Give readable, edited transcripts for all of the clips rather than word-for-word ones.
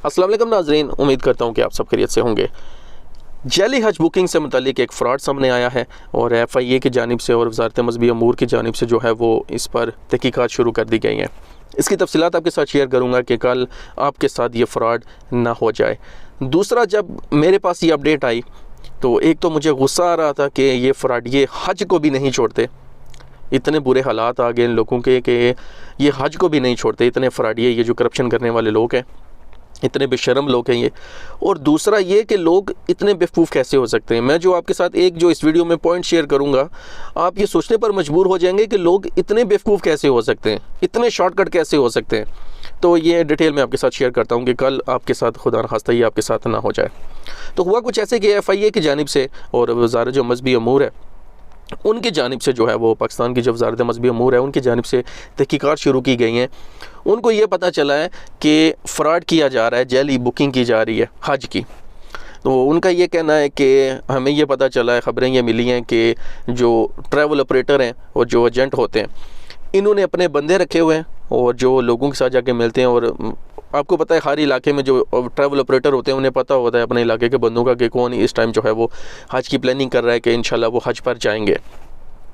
अस्सलाम वालेकुम नाज़रीन, उम्मीद करता हूँ कि आप सब खैरियत से होंगे। जाली हज बुकिंग से मुतालिक एक फ़्रॉड सामने आया है और FIA की जानिब से और वज़ारत मज़हबी अमूर की जानिब से जो है वो इस पर तहक़ीक़ात शुरू कर दी गई हैं। इसकी तफ़सीलात आपके साथ शेयर करूँगा कि कल आपके साथ ये फ़्रॉड ना हो जाए। दूसरा, जब मेरे पास ये अपडेट आई तो एक तो मुझे गुस्सा आ रहा था कि ये फ़्रॉड ये हज को भी नहीं छोड़ते। इतने बुरे हालात आ गए इन लोगों के कि ये हज को भी नहीं छोड़ते। इतने फ़्रॉडिये ये जो करप्शन करने वाले लोग हैं, इतने बेशर्म लोग हैं ये। और दूसरा ये कि लोग इतने बेवकूफ़ कैसे हो सकते हैं। मैं जो आपके साथ जो इस वीडियो में पॉइंट शेयर करूंगा, आप ये सोचने पर मजबूर हो जाएंगे कि लोग इतने बेवकूफ़ कैसे हो सकते हैं, इतने शॉर्टकट कैसे हो सकते हैं। तो ये डिटेल में आपके साथ शेयर करता हूँ कि कल आपके साथ खुदा न खास्ता ये आपके साथ ना हो जाए। तो हुआ कुछ ऐसे कि FIA की जानिब से और वज़ारत जो मज़हबी अमूर है उनकी जानिब से जो है वो पाकिस्तान की जो वज़ारत मज़हबी अमूर है उनकी जानिब से तहक़ीक़ात शुरू की गई हैं। उनको ये पता चला है कि फ़्रॉड किया जा रहा है, जाली बुकिंग की जा रही है हज की। तो उनका ये कहना है कि हमें ये पता चला है, ख़बरें ये मिली हैं कि जो ट्रैवल ऑपरेटर हैं और जो एजेंट होते हैं, इन्होंने अपने बंदे रखे हुए हैं और जो लोगों के साथ जाके मिलते हैं। और आपको पता है हर इलाके में जो ट्रैवल ऑपरेटर होते हैं उन्हें पता होता है अपने इलाके के बंदों का कि कौन इस टाइम जो है वो हज की प्लानिंग कर रहा है कि इंशाल्लाह वो हज पर जाएंगे।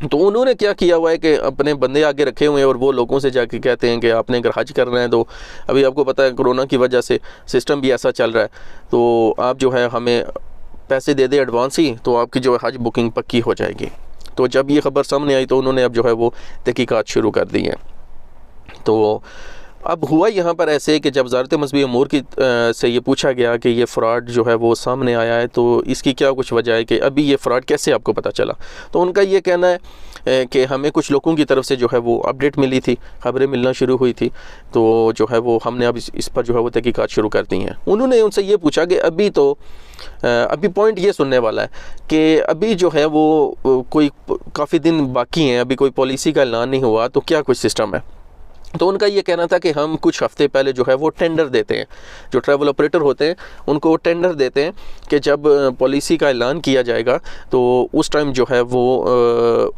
तो उन्होंने क्या किया हुआ है कि अपने बंदे आगे रखे हुए हैं और वो लोगों से जाके कहते हैं कि आपने अगर हज करना है तो अभी आपको पता है कोरोना की वजह से सिस्टम भी ऐसा चल रहा है, तो आप जो है हमें पैसे दे दे एडवांस ही, तो आपकी जो है हज बुकिंग पक्की हो जाएगी। तो जब ये ख़बर सामने आई तो उन्होंने अब जो है वो तहक़ीक़ात शुरू कर दी हैं। तो अब हुआ यहाँ पर ऐसे कि जब वज़ारत मज़हबी अमूर की से ये पूछा गया कि ये फ़्रॉड जो है वो सामने आया है तो इसकी क्या कुछ वजह है कि अभी ये फ़्रॉड कैसे आपको पता चला। तो उनका ये कहना है कि हमें कुछ लोगों की तरफ से जो है वो अपडेट मिली थी, ख़बरें मिलना शुरू हुई थी, तो जो है वो हमने अब इस पर जो है वो तहक़ीक़ात शुरू कर दी हैं। उन्होंने उनसे ये पूछा कि अभी पॉइंट ये सुनने वाला है कि अभी जो है वो कोई काफ़ी दिन बाकी हैं, अभी कोई पॉलिसी का ऐलान नहीं हुआ, तो क्या कुछ सिस्टम है। तो उनका ये कहना था कि हम कुछ हफ़्ते पहले जो है वो टेंडर देते हैं, जो ट्रैवल ऑपरेटर होते हैं उनको टेंडर देते हैं कि जब पॉलिसी का ऐलान किया जाएगा तो उस टाइम जो है वो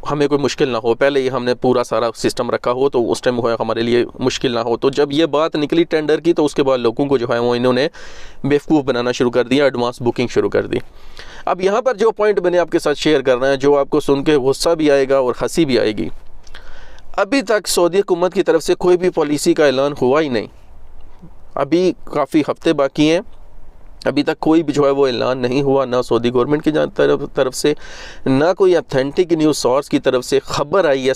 हमें कोई मुश्किल ना हो, पहले ही हमने पूरा सारा सिस्टम रखा हो तो उस टाइम वो हमारे लिए मुश्किल ना हो। तो जब ये बात निकली टेंडर की तो उसके बाद लोगों को जो है वो इन्होंने बेवकूफ़ बनाना शुरू कर दिया, एडवांस बुकिंग शुरू कर दी। अब यहाँ पर जो पॉइंट मैंने आपके साथ शेयर करना है, जो आपको सुन के गुस्सा भी आएगा और हंसी भी आएगी, अभी तक सऊदी हुकूमत की तरफ से कोई भी पॉलिसी का ऐलान हुआ ही नहीं। अभी काफ़ी हफ्ते बाकी हैं, अभी तक कोई भी जो है वो ऐलान नहीं हुआ, ना सऊदी गवर्नमेंट की तरफ से, ना कोई ऑथेंटिक न्यूज़ सोर्स की तरफ से खबर आई है।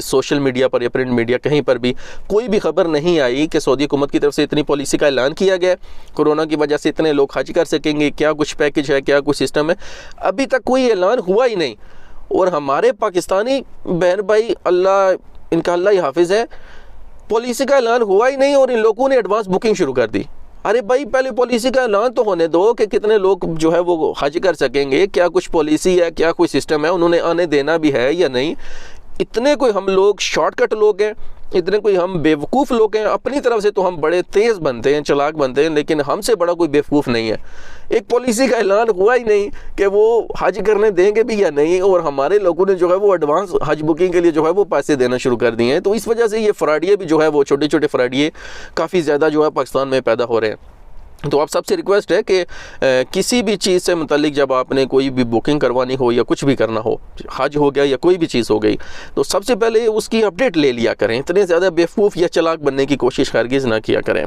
सोशल मीडिया पर या प्रिंट मीडिया कहीं पर भी कोई भी खबर नहीं आई कि सऊदी हुकूमत की तरफ से इतनी पॉलिसी का ऐलान किया गया, कोरोना की वजह से इतने लोग हज कर सकेंगे, क्या कुछ पैकेज है, क्या कुछ सिस्टम है। अभी तक कोई ऐलान हुआ ही नहीं। और हमारे पाकिस्तानी बहन भाई, अल्लाह इनका अल्लाह ही हाफिज़ है, पॉलिसी का ऐलान हुआ ही नहीं और इन लोगों ने एडवांस बुकिंग शुरू कर दी। अरे भाई, पहले पॉलिसी का ऐलान तो होने दो कि कितने लोग जो है वो हज कर सकेंगे, क्या कुछ पॉलिसी है, क्या कुछ सिस्टम है, उन्होंने आने देना भी है या नहीं। इतने कोई हम लोग शॉर्टकट लोग हैं, इतने कोई हम बेवकूफ़ लोग हैं। अपनी तरफ से तो हम बड़े तेज़ बनते हैं, चालाक बनते हैं, लेकिन हमसे बड़ा कोई बेवकूफ़ नहीं है। एक पॉलिसी का ऐलान हुआ ही नहीं कि वो हज करने देंगे भी या नहीं, और हमारे लोगों ने जो है वो एडवांस हज बुकिंग के लिए जो है वो पैसे देना शुरू कर दिए हैं। तो इस वजह से ये फ़्रॉडिये भी जो है वो छोटे छोटे फ़्रॉडिये काफ़ी ज़्यादा जो है पाकिस्तान में पैदा हो रहे हैं। तो आप सबसे रिक्वेस्ट है कि किसी भी चीज़ से मुतालिक जब आपने कोई भी बुकिंग करवानी हो या कुछ भी करना हो, हज हो गया या कोई भी चीज़ हो गई, तो सबसे पहले उसकी अपडेट ले लिया करें। इतने ज़्यादा बेवकूफ़ या चालाक बनने की कोशिश हरगिज़ ना किया करें।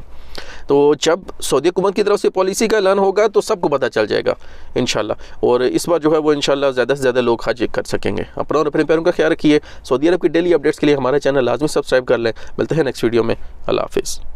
तो जब सऊदी हुकूमत की तरफ से पॉलिसी का ऐलान होगा तो सबको पता चल जाएगा इंशाल्लाह, और इस बार जो है वो इंशाल्लाह ज़्यादा से ज़्यादा लोग हज कर सकेंगे। अपना और अपने पैरों का ख्याल रखिए। सऊदी अरब की डेली अपडेट्स के लिए हमारा चैनल लाजमी सब्सक्राइब कर लें। मिलते हैं नेक्स्ट वीडियो में। अल्लाह हाफिज़।